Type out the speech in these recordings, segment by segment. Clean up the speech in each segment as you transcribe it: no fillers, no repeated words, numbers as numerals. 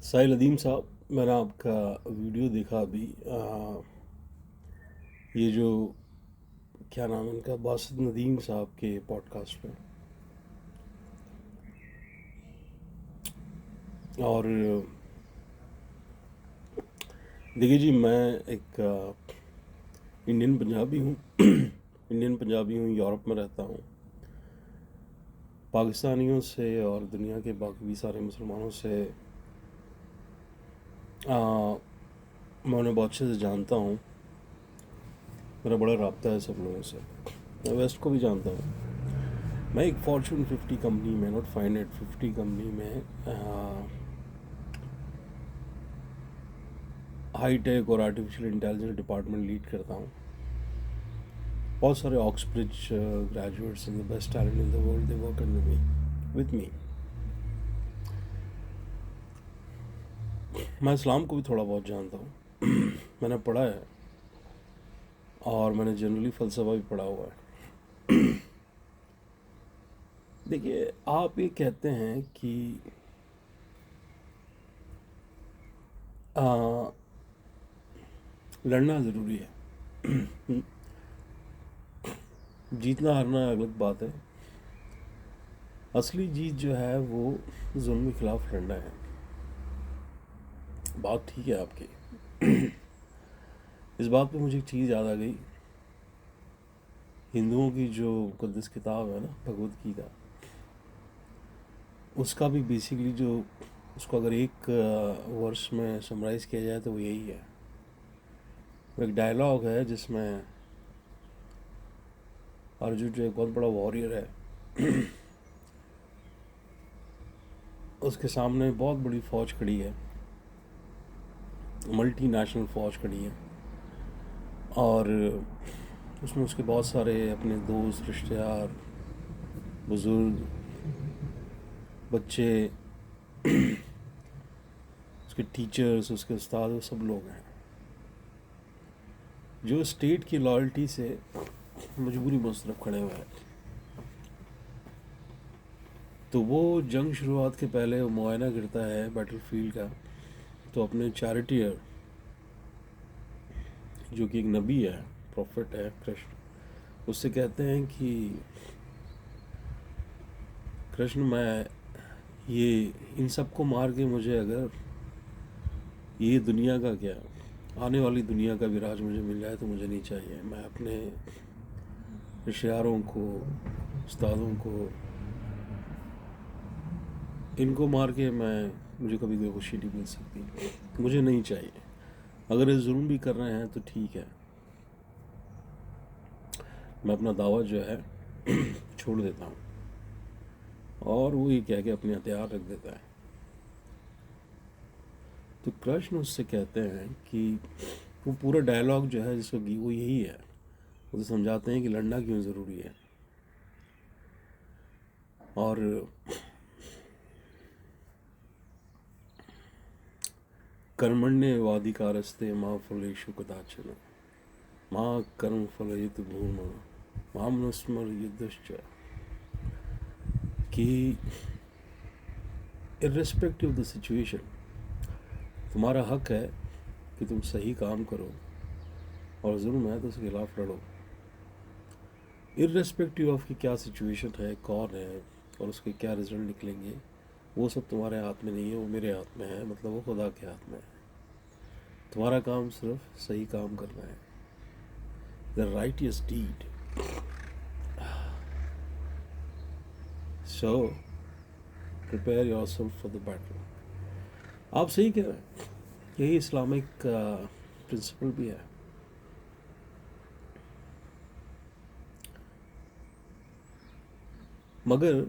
साहिल अदीम साहब, मैंने आपका वीडियो देखा अभी। ये जो क्या नाम है इनका, बासित नदीम साहब के पॉडकास्ट पे। और देखिए जी, मैं एक इंडियन पंजाबी हूँ। इंडियन पंजाबी हूँ, यूरोप में रहता हूँ। पाकिस्तानियों से और दुनिया के बाकी भी सारे मुसलमानों से मैं उन्हें बहुत अच्छे से जानता हूँ। मेरा बड़ा राब्ता है सब लोगों से। मैं वेस्ट को भी जानता हूँ। मैं एक फॉर्चून 50 कंपनी में, नॉट 550 कंपनी में हाई टेक और आर्टिफिशियल इंटेलिजेंस डिपार्टमेंट लीड करता हूँ। बहुत सारे Oxbridge graduates and the best talent in the world, they work under me, with me. मैं इस्लाम को भी थोड़ा बहुत जानता हूँ। मैंने पढ़ा है, और मैंने जनरली फ़लसफ़ा भी पढ़ा हुआ है। देखिए, आप ये कहते हैं कि आ, लड़ना ज़रूरी है। जीतना हारना अलग बात है। असली जीत जो है वो जुल्म के खिलाफ लड़ना है। बात ठीक है आपकी। इस बात पे मुझे एक चीज़ याद आ गई। हिंदुओं की जो मुक़द्दस किताब है ना, भगवत गीता, उसका भी बेसिकली जो, उसको अगर एक वर्ष में समराइज़ किया जाए तो वो यही है। एक डायलॉग है जिसमें अर्जुन जो एक बहुत बड़ा वॉरियर है, उसके सामने बहुत बड़ी फ़ौज खड़ी है, मल्टी नेशनल फ़ौज खड़ी है। और उसमें उसके बहुत सारे अपने दोस्त, रिश्तेदार, बुज़ुर्ग, बच्चे, उसके टीचर्स, उसके उस्ताद, वो सब लोग हैं जो स्टेट की लॉयल्टी से मजबूरी में उस तरफ खड़े हुए हैं। तो वो जंग शुरुआत के पहले वो मुआयना करता है बैटल फील्ड का। तो अपने चैरिटियर, जो कि एक नबी है, प्रॉफिट है, कृष्ण, उससे कहते हैं कि कृष्ण, मैं ये इन सबको मार के मुझे अगर ये दुनिया का क्या, आने वाली दुनिया का भी राज मुझे मिल जाए तो मुझे नहीं चाहिए। मैं अपने रिश्तेदारों को, उस्तादों को, इनको मार के मुझे कभी कोई खुशी नहीं मिल सकती, मुझे नहीं चाहिए। अगर ये जुल्म भी कर रहे हैं तो ठीक है, मैं अपना दावा जो है छोड़ देता हूँ। और वो ये कह के अपने हथियार रख देता है। तो कृष्ण उससे कहते हैं कि वो पूरा डायलॉग जो है जिसको वो यही है। वो तो समझाते हैं कि लड़ना क्यों ज़रूरी है। और कर्मण्येवाधिकारस्ते मा फलेषु कदाचन माँ कर्म फलयित भूमा मामनुस्मर युद्धश्च। कि इर्रेस्पेक्टिव ऑफ द सिचुएशन, तुम्हारा हक है कि तुम सही काम करो, और जुल्म है तो उसके खिलाफ लड़ो। इर्रेस्पेक्टिव ऑफ कि क्या सिचुएशन है, कौन है, और उसके क्या रिजल्ट निकलेंगे, वो सब तुम्हारे हाथ में नहीं है, वो मेरे हाथ में है, मतलब वो खुदा के हाथ में है। तुम्हारा काम सिर्फ सही काम करना है, the righteous deed. So prepare yourself for the battle. आप सही कह रहे हैं, यही इस्लामिक प्रिंसिपल भी है। मगर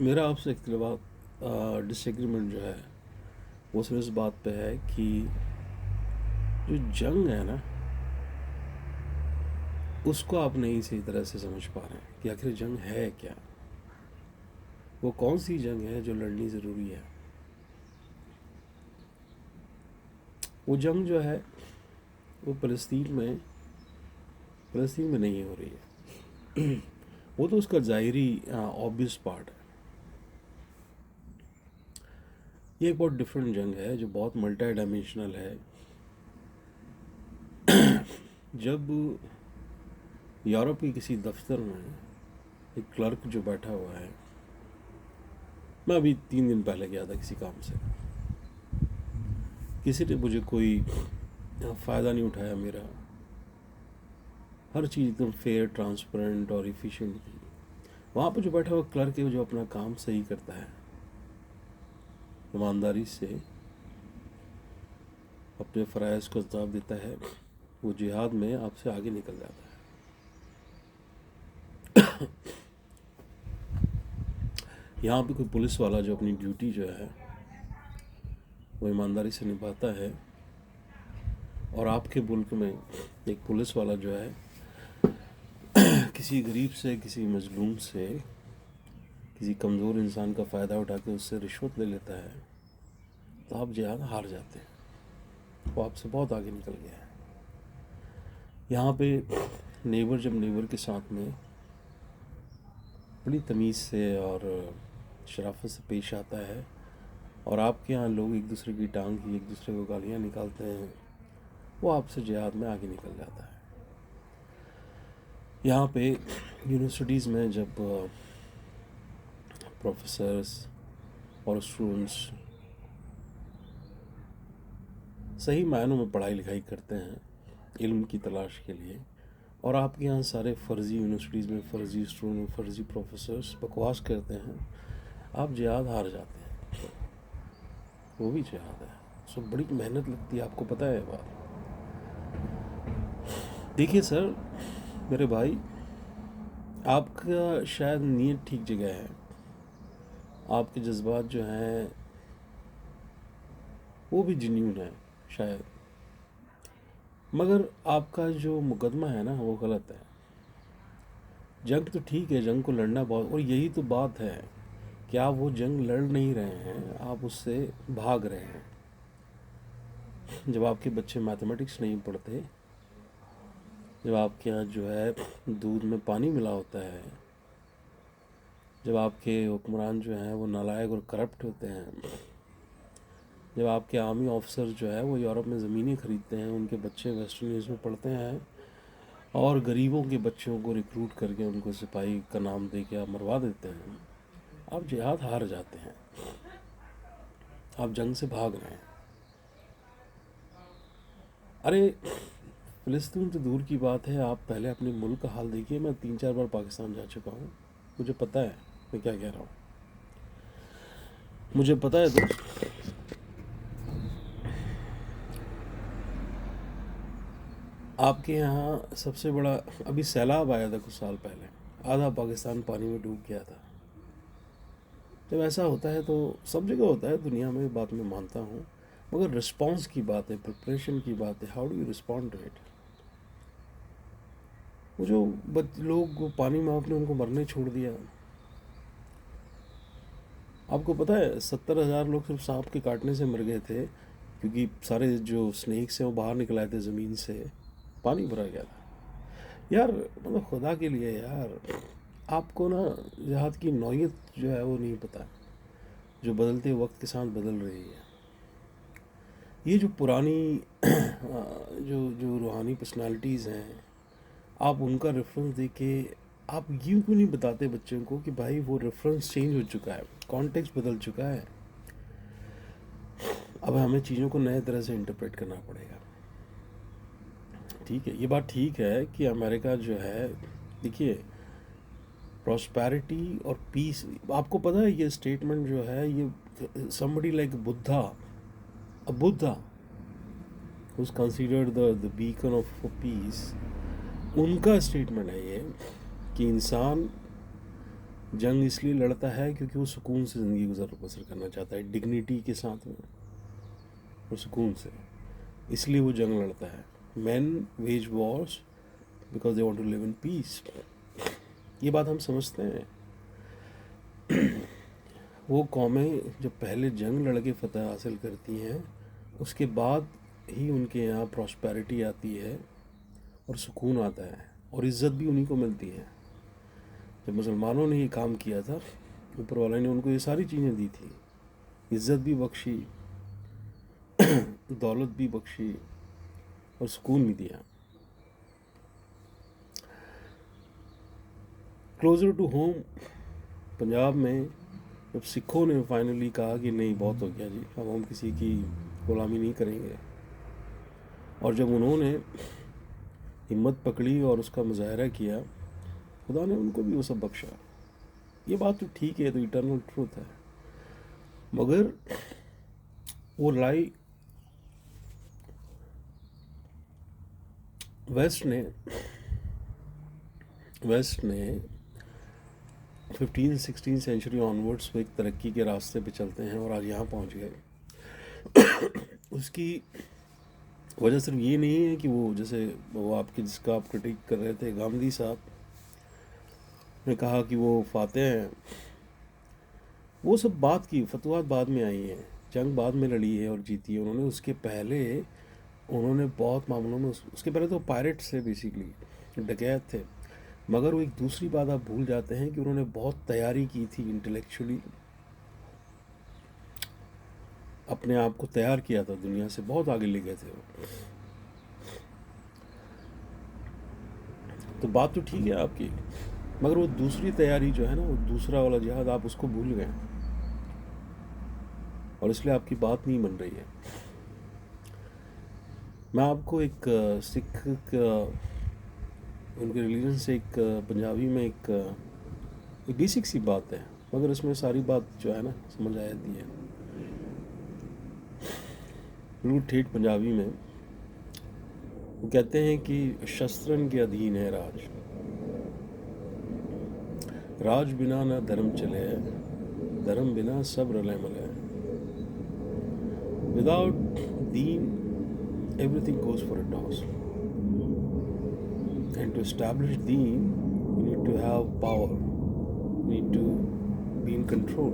मेरा आपसे डिसएग्रीमेंट जो है वो सिर्फ इस बात पे है कि जो जंग है ना, उसको आप नहीं सही तरह से समझ पा रहे हैं कि आखिर जंग है क्या। वो कौन सी जंग है जो लड़नी ज़रूरी है। वो जंग जो है वो फ़लस्तीन में नहीं हो रही है। वो तो उसका ज़ाहिरी ऑब्वियस पार्ट है। ये एक बहुत डिफरेंट जंग है जो बहुत मल्टी डायमेंशनल है। जब यूरोप के किसी दफ्तर में एक क्लर्क जो बैठा हुआ है, मैं अभी 3 दिन पहले गया था किसी काम से, किसी ने मुझे कोई फ़ायदा नहीं उठाया मेरा, हर चीज़ एकदम फेयर, ट्रांसपेरेंट और इफ़िशिएंट थी। वहाँ पर जो बैठा हुआ क्लर्क है जो अपना काम सही करता है, ईमानदारी से अपने फ़राइज़ को जवाब देता है, वो जिहाद में आपसे आगे निकल जाता है। यहाँ पे कोई पुलिस वाला जो अपनी ड्यूटी जो है वो ईमानदारी से निभाता है, और आपके मुल्क में एक पुलिस वाला जो है किसी गरीब से, किसी मजलूम से, किसी कमज़ोर इंसान का फ़ायदा उठा के उससे रिश्वत ले लेता है, तो आप जिहाद हार जाते हैं। वो आपसे बहुत आगे निकल गया है। यहाँ पे नेबर जब नेबर के साथ में बड़ी तमीज़ से और शराफत से पेश आता है, और आपके यहाँ लोग एक दूसरे की टांग की, एक दूसरे को गालियाँ निकालते हैं, वो आपसे जिहाद में आगे निकल जाता है। यहाँ पे यूनिवर्सिटीज़ में जब प्रोफेसर्स और स्टूडेंट्स सही मायनों में पढ़ाई लिखाई करते हैं इल्म की तलाश के लिए, और आपके यहाँ सारे फ़र्ज़ी यूनिवर्सिटीज़ में फ़र्ज़ी स्टूडेंट, फ़र्ज़ी प्रोफेसर्स बकवास करते हैं, आप जिहाद हार जाते हैं। वो भी जिहाद है, सो बड़ी मेहनत लगती है, आपको पता है बात। देखिए सर, मेरे भाई, आपका शायद नीयत ठीक जगह है, आपके जज्बात जो हैं वो भी जेन्युइन है शायद, मगर आपका जो मुकदमा है ना वो गलत है। जंग तो ठीक है, जंग को लड़ना बहुत, और यही तो बात है कि आप वो जंग लड़ नहीं रहे हैं, आप उससे भाग रहे हैं। जब आपके बच्चे मैथमेटिक्स नहीं पढ़ते, जब आपके यहाँ जो है दूध में पानी मिला होता है, जब आपके हुक्मरान जो हैं वो नालायक और करप्ट होते हैं, जब आपके आर्मी ऑफिसर जो है वो यूरोप में ज़मीनें ख़रीदते हैं, उनके बच्चे वेस्टर्न यूनिवर्सिटीज़ में पढ़ते हैं, और गरीबों के बच्चों को रिक्रूट करके उनको सिपाही का नाम दे के आप मरवा देते हैं, आप जिहाद हार जाते हैं, आप जंग से भाग रहे हैं। अरे फ़िलिस्तीन तो दूर की बात है, आप पहले अपने मुल्क का हाल देखिए। मैं 3-4 बार पाकिस्तान जा चुका हूँ, मुझे पता है मैं क्या कह रहा हूँ, मुझे पता है दोस्त। आपके यहाँ सबसे बड़ा, अभी सैलाब आया था कुछ साल पहले, आधा पाकिस्तान पानी में डूब गया था। जब ऐसा होता है तो सब जगह होता है दुनिया में, बात मैं मानता हूँ, मगर रिस्पांस की बात है, प्रिपरेशन की बात है, how do you respond to it. वो जो लोग पानी में आपने उनको मरने छोड़ दिया, आपको पता है 70,000 लोग सिर्फ सांप के काटने से मर गए थे, क्योंकि सारे जो स्नेक्स हैं वो बाहर निकल आए थे ज़मीन से, पानी भरा गया था। यार मतलब खुदा के लिए यार, आपको ना जिहाद की नौयत जो है वो नहीं पता, जो बदलते वक्त के साथ बदल रही है। ये जो पुरानी जो जो रूहानी पर्सनालिटीज़ हैं, आप उनका रेफरेंस दे के आप यूँ क्यों नहीं बताते बच्चों को कि भाई वो रेफरेंस चेंज हो चुका है, कॉन्टेक्स्ट बदल चुका है, अब हमें चीज़ों को नए तरह से इंटरप्रेट करना पड़ेगा। ठीक है, ये बात ठीक है कि अमेरिका जो है, देखिए प्रॉस्पेरिटी और पीस, आपको पता है ये स्टेटमेंट जो है, ये somebody like Buddha who's considered the beacon of peace, उनका स्टेटमेंट है ये कि इंसान जंग इसलिए लड़ता है क्योंकि वो सुकून से ज़िंदगी बसर करना चाहता है, डिग्निटी के साथ में और सुकून से, इसलिए वो जंग लड़ता है। Man wages wars because they want to live in peace. ये बात हम समझते हैं। वो कौमें जब पहले जंग लड़ के फतह हासिल करती हैं, उसके बाद ही उनके यहाँ प्रॉस्पेरिटी आती है और सुकून आता है, और इज़्ज़त भी उन्हीं को मिलती है। जब मुसलमानों ने ये काम किया था, ऊपर वाला ने उनको ये सारी चीज़ें दी थी, इज़्ज़त भी बख्शी, दौलत भी बख्शी और सुकून भी दिया। क्लोज़र टू होम, पंजाब में जब सिखों ने फाइनली कहा कि नहीं बहुत हो गया जी, अब हम किसी की गुलामी नहीं करेंगे, और जब उन्होंने हिम्मत पकड़ी और उसका मुजाहरा किया, खुदा ने उनको भी वो सब बख्शा। ये बात तो ठीक है, तो इटर्नल ट्रूथ है, मगर वो लाई वेस्ट ने 15-16 सेंचुरी ऑनवर्ड्स वो एक तरक्की के रास्ते पे चलते हैं और आज यहाँ पहुँच गए। उसकी वजह सिर्फ ये नहीं है कि वो जैसे वो आपके जिसका आप क्रिटिक कर रहे थे गांधी साहब ने कहा कि वो फाते हैं, वो सब बात की फतवात बाद में आई हैं, जंग बाद में लड़ी है और जीती है उन्होंने। उसके पहले उन्होंने बहुत मामलों में उसके पहले तो पायरेट्स थे, बेसिकली डकैत थे, मगर वो एक दूसरी बात आप भूल जाते हैं कि उन्होंने बहुत तैयारी की थी इंटेलेक्चुअली, अपने आप को तैयार किया था, दुनिया से बहुत आगे ले गए थे वो। तो बात तो ठीक है आपकी, मगर वो दूसरी तैयारी जो है ना, वो दूसरा वाला जिहाद, आप उसको भूल गए और इसलिए आपकी बात नहीं बन रही है। मैं आपको एक सिख उनके रिलीजन से एक पंजाबी में एक बेसिक सी बात है, मगर इसमें सारी बात जो है ना समझ आ जाती है। बिल्कुल ठेठ पंजाबी में वो कहते हैं कि शस्त्रन के अधीन है राज, राज बिना ना धर्म चले, धर्म बिना सब रले मले, without Deen everything goes for a toss, and to establish deen you need to have power, you need to be in control,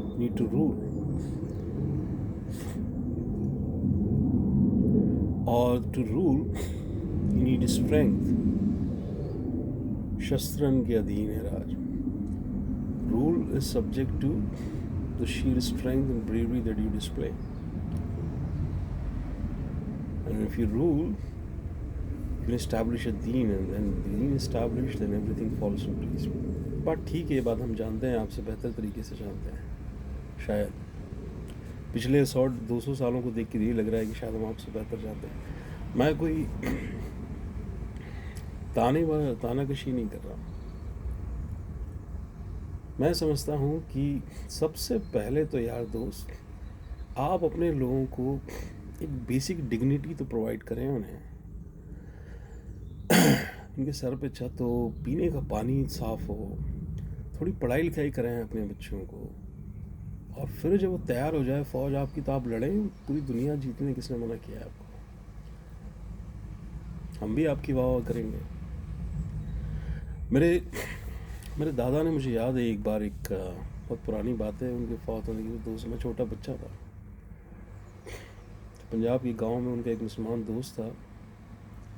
you need to rule, or to rule you need strength. शस्त्रन के अधीन है राज, rule is subject to the sheer strength and bravery that you display. And if you rule, you can establish a deen, and then deen established, then everything falls into place. बात ठीक है, ये बात हम जानते हैं, आपसे बेहतर तरीके से जानते हैं शायद। पिछले 100-200 सालों को देख के यही लग रहा है कि शायद हम आपसे बेहतर जानते हैं। मैं कोई तानाकशी नहीं कर रहा। मैं समझता हूँ कि सबसे पहले तो यार दोस्त, आप अपने लोगों को एक बेसिक डिग्निटी तो प्रोवाइड करें उन्हें, उनके सर पे छत हो, पीने का पानी साफ हो, थोड़ी पढ़ाई लिखाई कराएं अपने बच्चों को, और फिर जब वो तैयार हो जाए फौज आपकी, तो आप लड़ें, पूरी दुनिया जीतने किसने मना किया है आपको? हम भी आपकी वाह वाह करेंगे। मेरे दादा ने, मुझे याद है एक बार, एक बहुत पुरानी बात है, उनके फौत होने की, दोस्त, मैं छोटा बच्चा था, पंजाब के गांव में उनका एक मुसलमान दोस्त था,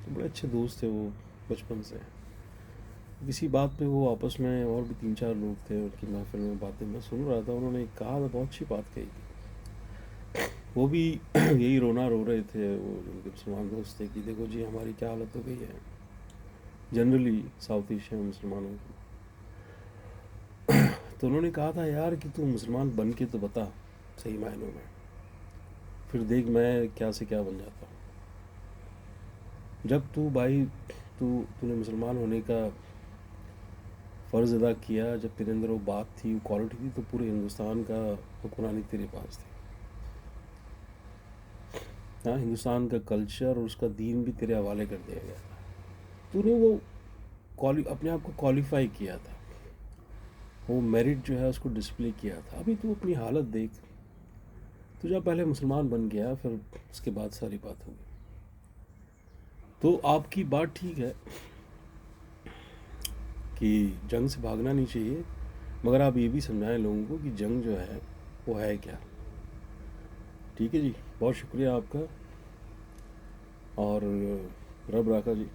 तो बड़े अच्छे दोस्त थे वो बचपन से। किसी बात पे वो आपस में, और भी 3-4 लोग थे उनकी महफिल में, बातें मैं सुन रहा था, उन्होंने कहा था, बहुत अच्छी बात कही थी, वो भी यही रोना रो रहे थे, वो उनके मुसलमान दोस्त थे, कि देखो जी हमारी क्या हालत हो गई है जनरली साउथ एशिया में मुसलमानों की। तो उन्होंने कहा था, यार कि तू मुसलमान बन के तो बता सही मायनों में, फिर देख मैं क्या से क्या बन जाता हूँ। जब तू भाई तूने मुसलमान होने का फ़र्ज़ अदा किया, जब तेरे अंदर वो बात थी, वो क्वालिटी थी, तो पूरे हिंदुस्तान का हुक्मरानी तेरे पास थी। हाँ, हिंदुस्तान का कल्चर और उसका दीन भी तेरे हवाले कर दिया गया था। तूने वो अपने आप को क्वालिफाई किया था, वो मेरिट जो है उसको डिस्प्ले किया था। अभी तू अपनी हालत देख, तू जब पहले मुसलमान बन गया, फिर उसके बाद सारी बात होगी। तो आपकी बात ठीक है कि जंग से भागना नहीं चाहिए, मगर आप ये भी समझाएं लोगों को कि जंग जो है वो है क्या। ठीक है जी, बहुत शुक्रिया आपका, और रब राखा जी।